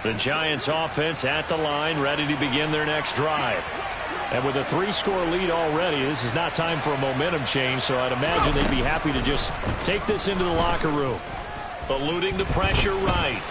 The Giants offense at the line, ready to begin their next drive. And with a 3-score lead already, this is not time for a momentum change, so I'd imagine they'd be happy to just take this into the locker room. Eluding the pressure right.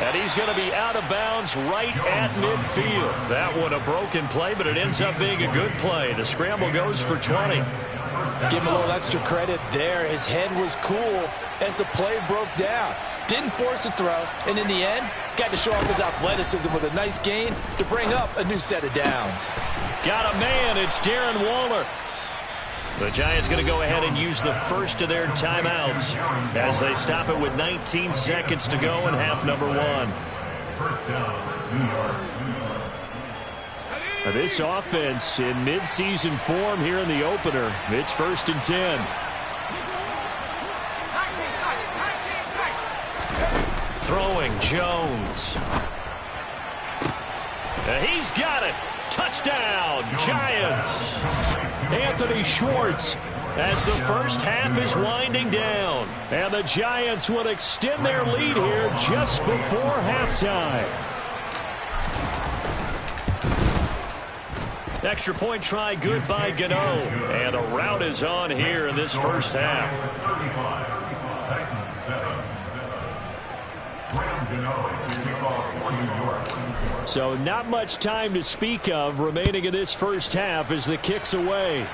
And he's going to be out of bounds right at midfield. That one a broken play, but it ends up being a good play. The scramble goes for 20. Give him a little extra credit there. His head was cool as the play broke down. Didn't force a throw, and in the end, got to show off his athleticism with a nice gain to bring up a new set of downs. Got a man. It's Darren Waller. The Giants going to go ahead and use the first of their timeouts as they stop it with 19 seconds to go in half number 1. Now this offense in midseason form here in the opener. It's 1st and 10. Throwing Jones. He's got it. Touchdown, Giants. Anthony Schwartz as the first half is winding down. And the Giants will extend their lead here just before halftime. Extra point try good by Gano. And a rout is on here in this first half. So not much time to speak of remaining in this first half as the kick's away.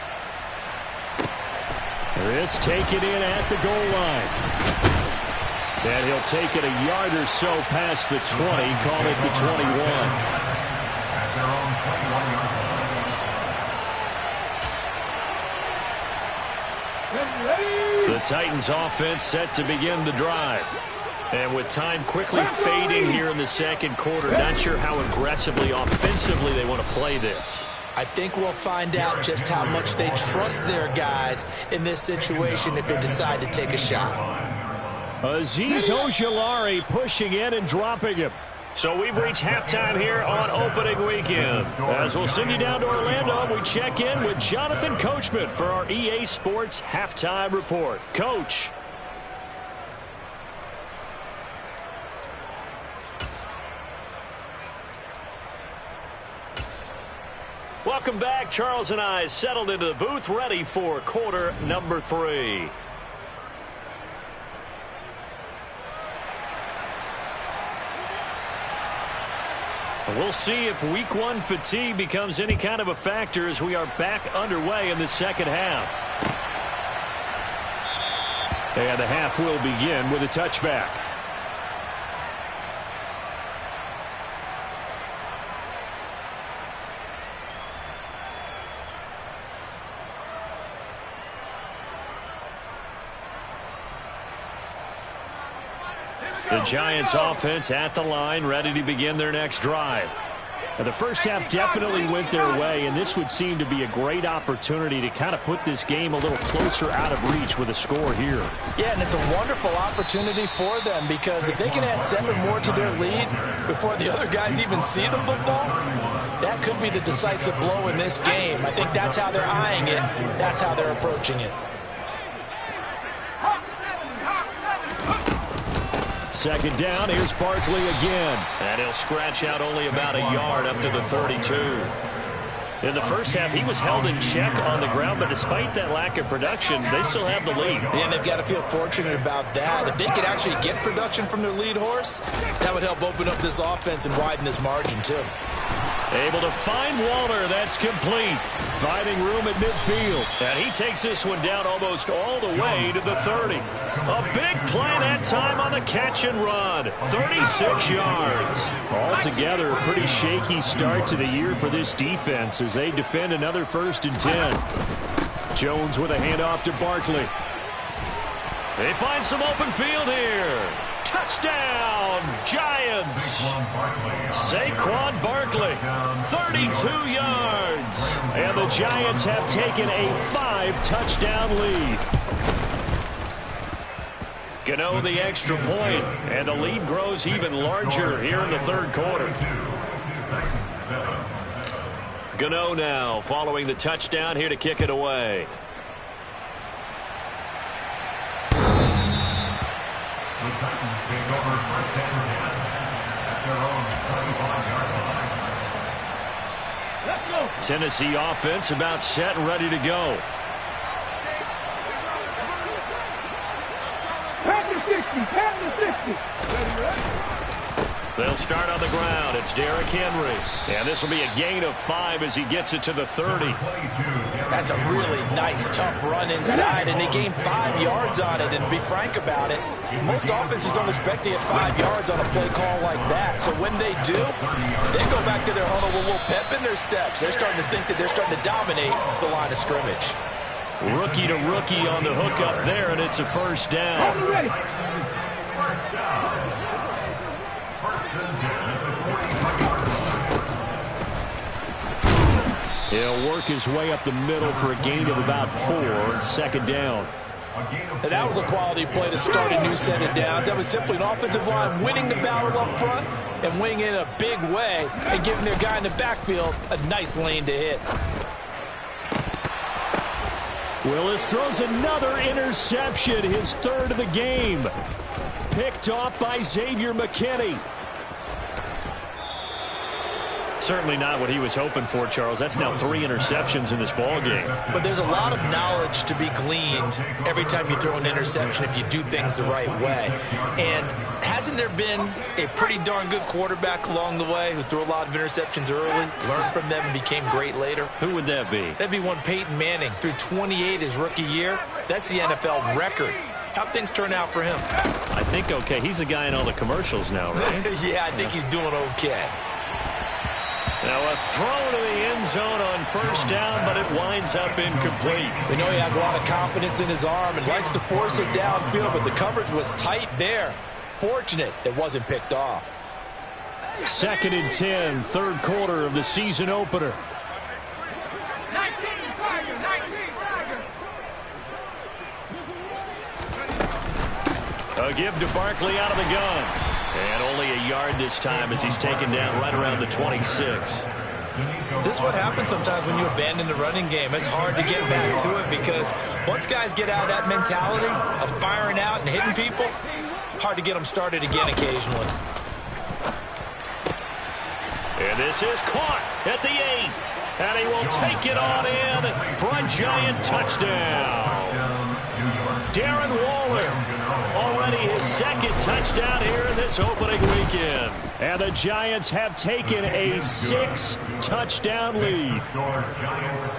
This taken in at the goal line. And he'll take it a yard or so past the 20, call it the 21. The Titans offense set to begin the drive. And with time quickly fading here in the second quarter, not sure how aggressively, offensively they want to play this. I think we'll find out just how much they trust their guys in this situation if they decide to take a shot. Azeez Ojulari pushing in and dropping him. So we've reached halftime here on opening weekend. As we'll send you down to Orlando, we check in with Jonathan Coachman for our EA Sports Halftime Report. Coach. Welcome back. Charles and I settled into the booth, ready for quarter number 3. We'll see if week 1 fatigue becomes any kind of a factor as we are back underway in the second half. And the half will begin with a touchback. The Giants offense at the line, ready to begin their next drive. Now, the first half definitely went their way, and this would seem to be a great opportunity to kind of put this game a little closer out of reach with a score here. Yeah, and it's a wonderful opportunity for them because if they can add 7 more to their lead before the other guys even see the football, that could be the decisive blow in this game. I think that's how they're eyeing it. That's how they're approaching it. Second down, here's Barkley again. And he'll scratch out only about a yard up to the 32. In the first half, he was held in check on the ground, but despite that lack of production, they still have the lead. And they've got to feel fortunate about that. If they could actually get production from their lead horse, that would help open up this offense and widen this margin, too. Able to find Waller. That's complete. Finding room at midfield. And he takes this one down almost all the way to the 30. A big play that time on the catch and run. 36 yards. Altogether, a pretty shaky start to the year for this defense as they defend another 1st and 10. Jones with a handoff to Barkley. They find some open field here. Touchdown, Giants. Saquon Barkley, 32 yards. And the Giants have taken a 5-touchdown lead. Gano the extra point, and the lead grows even larger here in the third quarter. Gano now following the touchdown here to kick it away. Tennessee offense about set and ready to go. They'll start on the ground. It's Derrick Henry. And this will be a gain of 5 as he gets it to the 30. That's a really nice, tough run inside, and they gained 5 yards on it. And to be frank about it, most offenses don't expect to get 5 yards on a play call like that. So when they do, they go back to their huddle with a little pep in their steps. They're starting to think that they're starting to dominate the line of scrimmage. Rookie to rookie on the hook up there, and it's a first down. He'll work his way up the middle for a gain of about 4, second down. And that was a quality play to start a new set of downs. That was simply an offensive line winning the battle up front and winning in a big way and giving their guy in the backfield a nice lane to hit. Willis throws another interception, his 3rd of the game. Picked off by Xavier McKinney. Certainly not what he was hoping for, Charles. That's now 3 interceptions in this ball game. But there's a lot of knowledge to be gleaned every time you throw an interception if you do things the right way. And hasn't there been a pretty darn good quarterback along the way who threw a lot of interceptions early, learned from them, and became great later? Who would that be? That'd be one Peyton Manning. Threw 28 his rookie year. That's the NFL record. How'd things turn out for him? I think okay. He's a guy in all the commercials now, right? Yeah, I think he's doing okay. Now a throw to the end zone on first down, but it winds up incomplete. We know he has a lot of confidence in his arm and likes to force it downfield, but the coverage was tight there. Fortunate it wasn't picked off. 2nd and 10, 3rd quarter of the season opener. 19 Tiger. A give to Barkley out of the gun. And only a yard this time as he's taken down right around the 26. This is what happens sometimes when you abandon the running game. It's hard to get back to it because once guys get out of that mentality of firing out and hitting people, hard to get them started again occasionally. And this is caught at the 8. And he will take it on in for a Giant touchdown. Darren Waller. Already his 2nd touchdown here in this opening weekend. And the Giants have taken a 6-touchdown lead.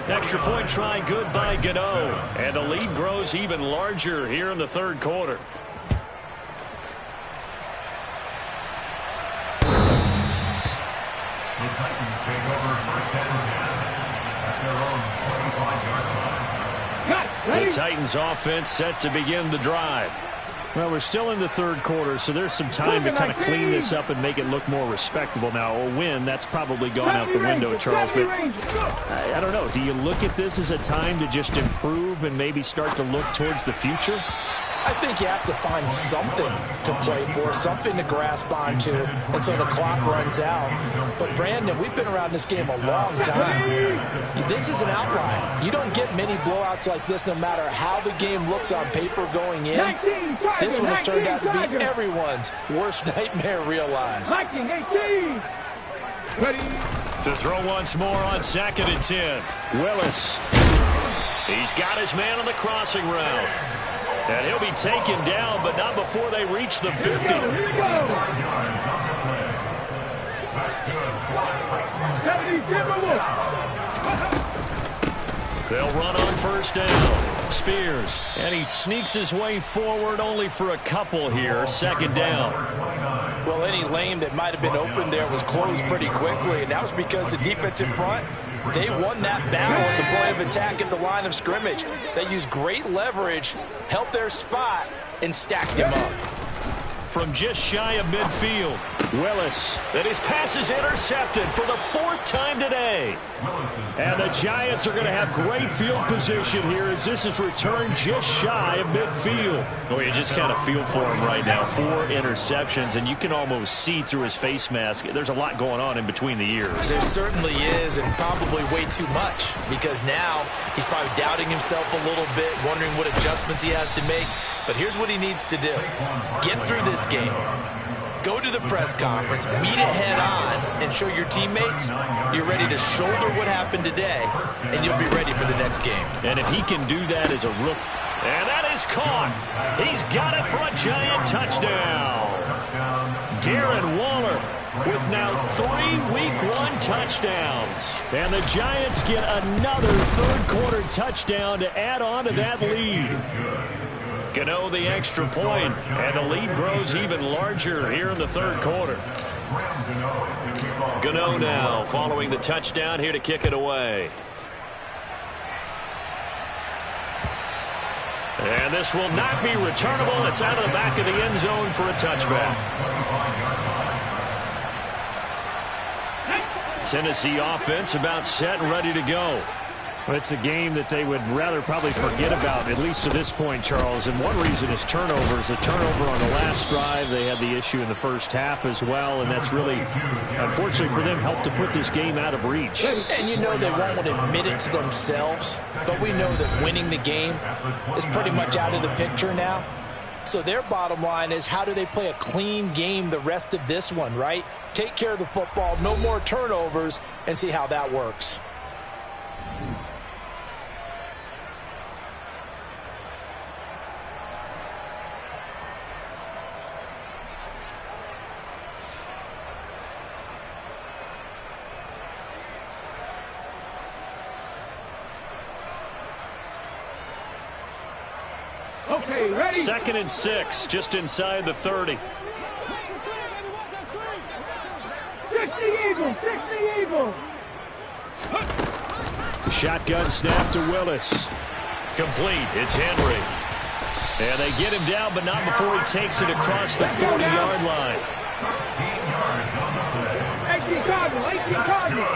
Extra point try good by Gano. And the lead grows even larger here in the 3rd quarter. The Titans take over 1st and 10 at their own 25-yard line. The Titans offense set to begin the drive. Well, we're still in the 3rd quarter, so there's some time to kind of clean this up and make it look more respectable. Now, a win, that's probably gone out the window, Charles. But I don't know. Do you look at this as a time to just improve and maybe start to look towards the future? I think you have to find something to play for, something to grasp onto until the clock runs out. But, Brandon, we've been around this game a long time. This is an outlier. You don't get many blowouts like this no matter how the game looks on paper going in. This one has turned out to be everyone's worst nightmare realized. To throw once more on 2nd and 10. Willis. He's got his man on the crossing route. And he'll be taken down, but not before they reach the 50. They'll run on first down. Spears. And he sneaks his way forward only for a couple here. 2nd down. Well, any lane that might have been open there was closed pretty quickly, and that was because the defensive front, they won that battle at the point of attack at the line of scrimmage. They used great leverage, held their spot, and stacked him up. From just shy of midfield, Willis. And his pass is intercepted for the 4th time today. And the Giants are going to have great field position here as this is returned just shy of midfield. Oh, you just kind of feel for him right now. 4 interceptions, and you can almost see through his face mask. There's a lot going on in between the ears. There certainly is, and probably way too much, because now he's probably doubting himself a little bit, wondering what adjustments he has to make. But here's what he needs to do. Get through this game. Go to the press conference, meet it head on, and show your teammates you're ready to shoulder what happened today, and you'll be ready for the next game. And if he can do that as a rookie, and that is caught. He's got it for a Giant touchdown. Darren Waller with now 3 Week 1 touchdowns. And the Giants get another third-quarter touchdown to add on to that lead. Gano the extra point, and the lead grows even larger here in the third quarter. Gano now following the touchdown here to kick it away. And this will not be returnable. It's out of the back of the end zone for a touchback. Tennessee offense about set and ready to go. But it's a game that they would rather probably forget about, at least to this point, Charles. And one reason is turnovers. A turnover on the last drive. They had the issue in the first half as well, and that's really, unfortunately for them, helped to put this game out of reach. And you know they won't admit it to themselves, but we know that winning the game is pretty much out of the picture now. So their bottom line is, how do they play a clean game the rest of this one, right? Take care of the football, no more turnovers, and see how that works. Okay, ready? 2nd and 6, just inside the 30. 60 Eagles, 60 Eagles. Shotgun snap to Willis. Complete. It's Henry. And they get him down, but not before he takes it across the 40-yard line. 18 Cardinal, 18 Cardinal.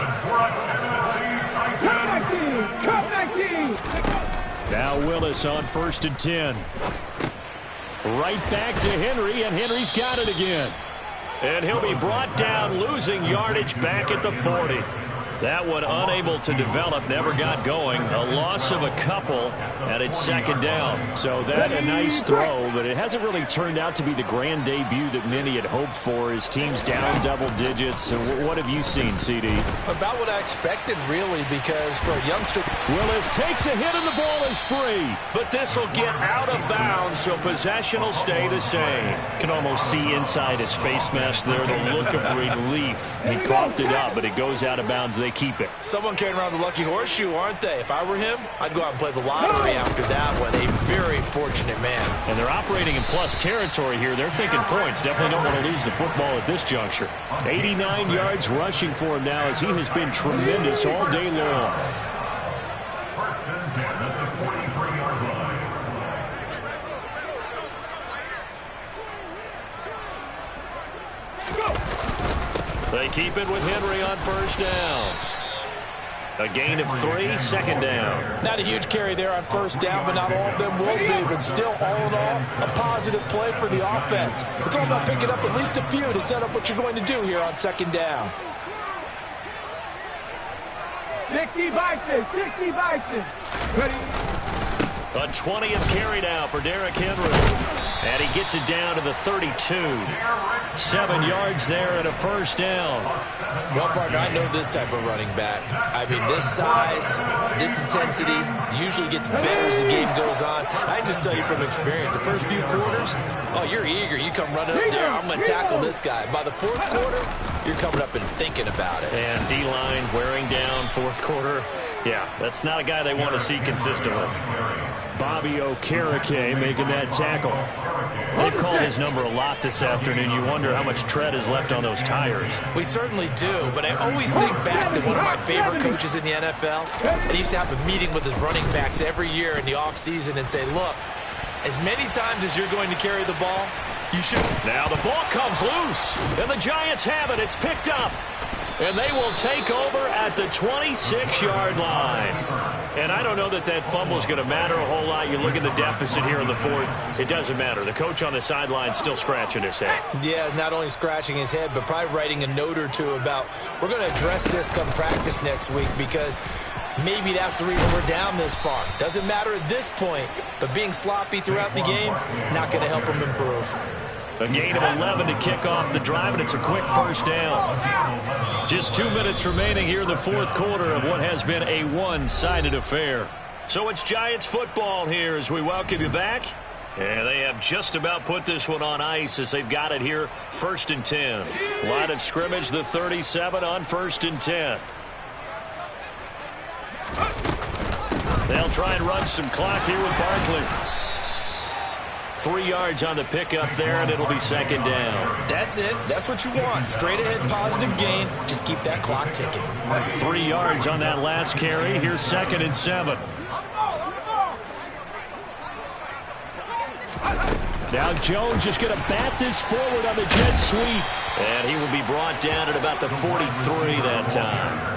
Cut 19, cut 19. Now Willis on 1st and 10. Right back to Henry, and Henry's got it again. And he'll be brought down, losing yardage back at the 40. That one unable to develop, never got going. A loss of a couple, and it's 2nd down. So that a nice throw, but it hasn't really turned out to be the grand debut that many had hoped for. His team's down double digits. So what have you seen, CD? About what I expected, really, because for a youngster... Willis takes a hit, and the ball is free. But this will get out of bounds, so possession will stay the same. Can almost see inside his face mask there, the look of relief. He coughed it up, but it goes out of bounds. They keep it. Someone carrying around the lucky horseshoe, aren't they? If I were him, I'd go out and play the lottery after that one. A very fortunate man. And they're operating in plus territory here. They're thinking points. Definitely don't want to lose the football at this juncture. 89 yards rushing for him now as he has been tremendous all day long. 1st and 10 at the 43-yard line. They keep it with Henry on 1st down. A gain of 3, 2nd down. Not a huge carry there on 1st down, but not all of them will be. But still, all in all, a positive play for the offense. It's all about picking up at least a few to set up what you're going to do here on 2nd down. 60 Bison, 60 Bison. Ready? A 20th carry now for Derrick Henry. And he gets it down to the 32. 7 yards there and a 1st down. Well, partner, I know this type of running back. I mean, this size, this intensity usually gets better as the game goes on. I can just tell you from experience, the first few quarters, oh, you're eager. You come running up there, I'm going to tackle this guy. By the 4th quarter, you're coming up and thinking about it. And D-line wearing down 4th quarter. Yeah, that's not a guy they want to see consistently. Bobby Okereke making that tackle. They've called his number a lot this afternoon. You wonder how much tread is left on those tires. We certainly do, but I always think back to one of my favorite coaches in the NFL. And he used to have a meeting with his running backs every year in the offseason and say, look, as many times as you're going to carry the ball, You should. Now the ball comes loose, and the Giants have it. It's picked up, and they will take over at the 26-yard line. And I don't know that that fumble is going to matter a whole lot. You look at the deficit here in the fourth. It doesn't matter. The coach on the sideline still scratching his head. Yeah, not only scratching his head, but probably writing a note or two about we're going to address this come practice next week because maybe that's the reason we're down this far. Doesn't matter at this point, but being sloppy throughout the game, not going to help him improve. A gain of 11 to kick off the drive, and it's a quick first down. Just 2 minutes remaining here in the fourth quarter of what has been a one-sided affair. So it's Giants football here as we welcome you back. And they have just about put this one on ice as they've got it here, 1st and 10. Line of scrimmage, the 37 on 1st and 10. They'll try and run some clock here with Barkley. 3 yards on the pickup there, and it'll be 2nd down. That's it. That's what you want. Straight ahead, positive gain. Just keep that clock ticking. 3 yards on that last carry. Here's 2nd and 7. Now Jones just going to bat this forward on the jet sweep. And he will be brought down at about the 43 that time.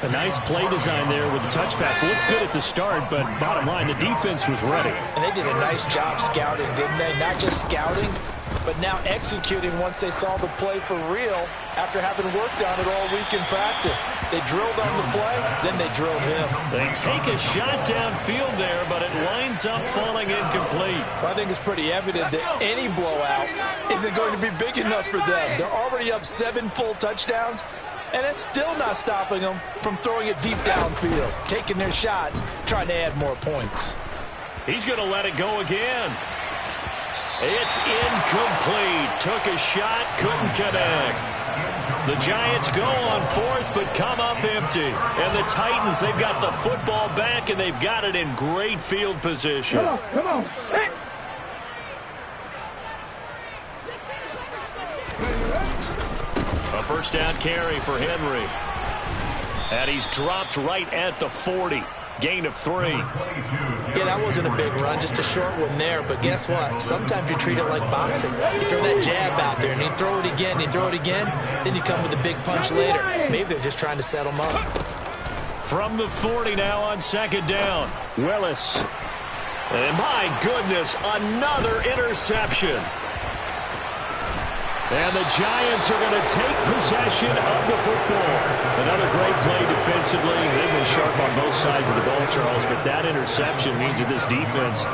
A nice play design there with the touch pass. Looked good at the start, but bottom line, the defense was ready. And they did a nice job scouting, didn't they? Not just scouting, but now executing once they saw the play for real after having worked on it all week in practice. They drilled on the play, then they drilled him. They take a shot downfield there, but it winds up falling incomplete. Well, I think it's pretty evident that any blowout isn't going to be big enough for them. They're already up 7 full touchdowns. And it's still not stopping them from throwing it deep downfield, taking their shots, trying to add more points. He's going to let it go again. It's incomplete. Took a shot, couldn't connect. The Giants go on 4th, but come up empty. And the Titans, they've got the football back, and they've got it in great field position. Come on. Hey. A first down carry for Henry. And he's dropped right at the 40. Gain of 3. Yeah, that wasn't a big run, just a short one there. But guess what? Sometimes you treat it like boxing. You throw that jab out there, and you throw it again, then you come with a big punch later. Maybe they're just trying to set them up. From the 40 now on 2nd down. Willis. And my goodness, another interception. And the Giants are going to take possession of the football. Another great play defensively. They've been sharp on both sides of the ball, Charles, but that interception means that this defense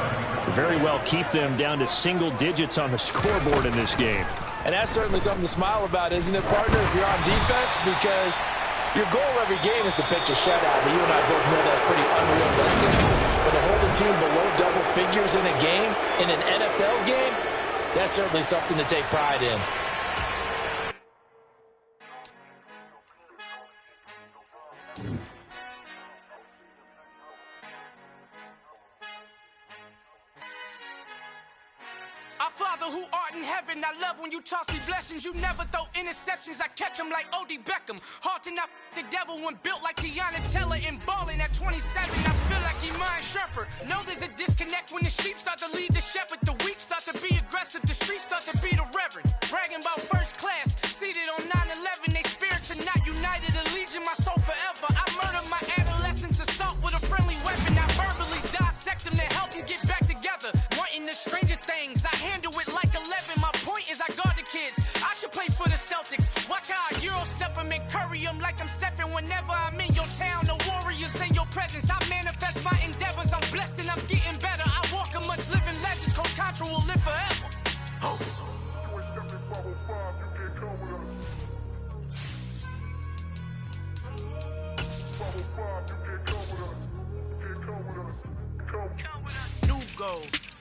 very well keep them down to single digits on the scoreboard in this game. And that's certainly something to smile about, isn't it, partner, if you're on defense? Because your goal every game is to pitch a shutout. But you and I both know that's pretty unrealistic. But to hold a team below double figures in a game, in an NFL game, that's certainly something to take pride in. Our Father who art in heaven, I love when you toss me blessings. You never throw interceptions, I catch them like O.D. Beckham. Hard to not the devil when built like Tiana Teller and balling at 27. I feel like Iman Sherper. Know there's a disconnect when the sheep start to lead the shepherd. The weak start to be aggressive, the streets start to be the reverend. Bragging about first class, seated on 9/11. They spirits are not united, a legion, my soul forever. I murder my adolescence, assault with a friendly weapon. I verbally dissect them to help them get back together. Wanting the stranger things, I handle it like 11. My point is I guard the kids. I should play for the Celtics. Watch how I Euro step them and curry them like I'm stepping. Whenever I'm in your town, the Warriors in your presence. I manifest my endeavors. I'm blessed and I'm getting better. I walk amongst living legends. Coach Contra will live forever.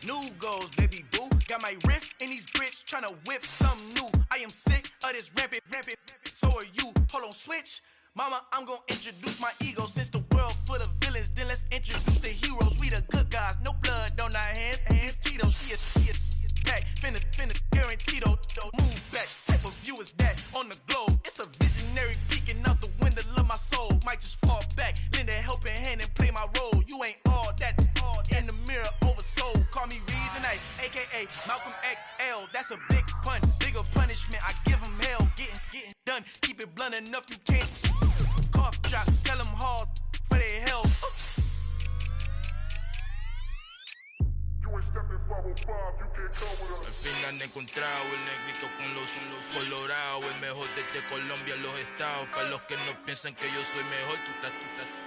New goals, baby boo. Got my wrist in these grits, tryna whip something new. I am sick of this rampant. So are you. Hold on, switch. Mama, I'm gonna introduce my ego. Since the world full of villains, then let's introduce the heroes. We the good guys, no blood on our hands. Hands Tito, she is back. Finna guarantee though. Move back. Type of view is that on the globe? It's a visionary peeking out the window of my soul. Might just fall back, lend a helping hand and play my role. You ain't all that in the mirror oversold. Call me Reason A, aka Malcolm XL. That's pun. Bigger punishment, I give them hell. Getting done. Keep it blunt enough, you can't. Cough drop, tell them hard for their health. Al fin han encontrado el negrito con los colorados, el mejor desde Colombia, los estados. Para los que no piensan que yo soy mejor,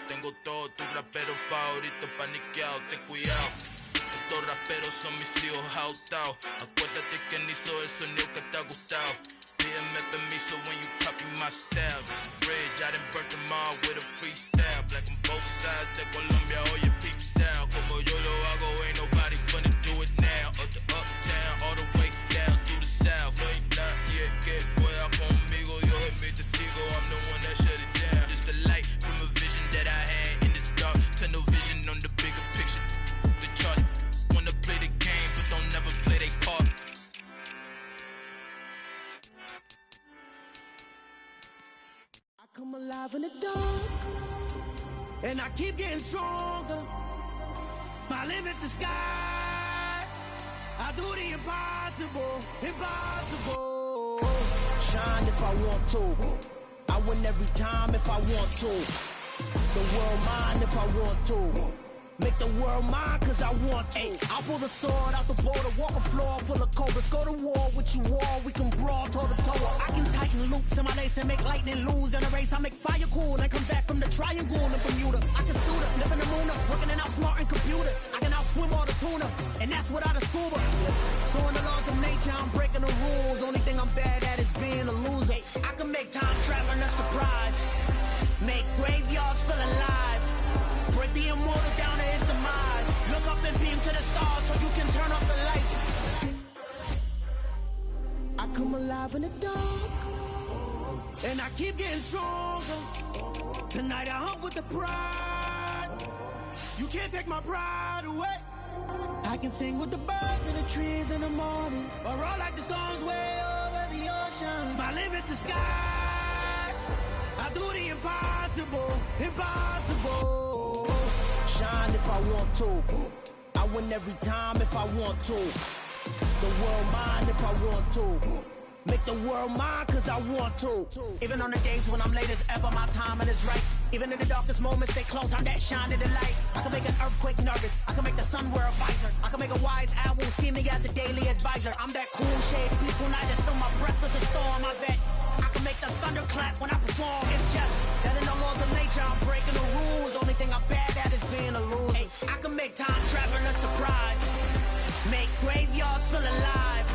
tengo todo, tu rapero favorito paniqueado, ten cuidado. Estos raperos son mis hijos jautados. Acuérdate quién hizo el sonido que te ha gustado. Pídeme permiso when you copy my style. This bridge, I done burnt them all with a freestyle. Black on both sides de Colombia, oye peep style. Como yo lo hago, ain't nobody finna do it now. Up to uptown, all the way down through the south. No hay nadie que pueda conmigo, Dios es mi testigo. I'm the one that shut it down. Just the light from a vision that I had in the dark. Tunnel vision on the bigger picture. The charts wanna play the game, but don't never play their part. Come alive in the dark, and I keep getting stronger. My limit's the sky. I do the impossible, impossible. Shine if I want to. I win every time if I want to. The world mine if I want to. Make the world mine cause I want to. I'll pull the sword out the border, walk a floor full of cobras. Go to war with you all, we can brawl toe to toe. I can tighten loops in my lace and make lightning lose in a race. I make fire cool and come back from the triangle in Bermuda. I can suit up, live in the moon up, working and outsmarting computers. I can outswim all the tuna, and that's without a scuba. So in the laws of nature, I'm breaking the rules. Only thing I'm bad at is being a loser. I can make time traveling a surprise. Make graveyards feel alive. Break the immortal down to his demise. Look up and beam to the stars so you can turn off the lights. I come alive in the dark, and I keep getting stronger. Tonight I hunt with the pride. You can't take my pride away. I can sing with the birds and the trees in the morning, or roll like the storms way over the ocean. My limit's the sky. I do the impossible, impossible. Shine if I want to. I win every time if I want to. The world mine if I want to. Make the world mine cause I want to. Even on the days when I'm late as ever, my timing is right. Even in the darkest moments, stay close, I'm that shine in the light. I can make an earthquake nervous, I can make the sun wear a visor. I can make a wise owl see me as a daily advisor. I'm that cool shade, peaceful night, and still my breath is a storm, I bet. I can make the thunder clap when I perform. It's just that in the laws of nature, I'm breaking the rules. Only thing I'm bad at is being a loser. Hey, I can make time traveling a surprise. Make graveyards feel alive.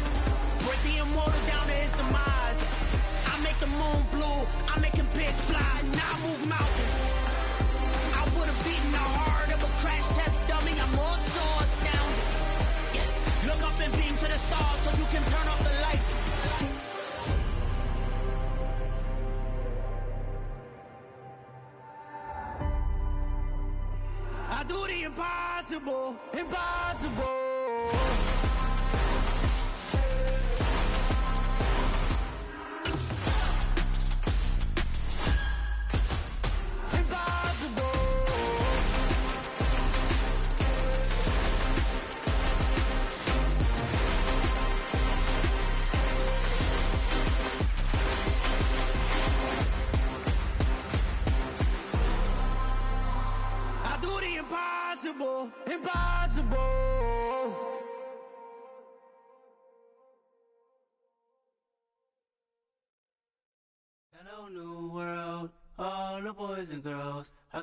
Break the immortal down to his demise. I make the moon blue, I'm making pigs fly. Now I move mountains. I would have beaten the heart of a crash test dummy. I'm also astounded. Yeah. Look up and beam to the stars so you can turn off the lights. I do the impossible, impossible. Impossible, impossible. Hello, new world, all the boys and girls.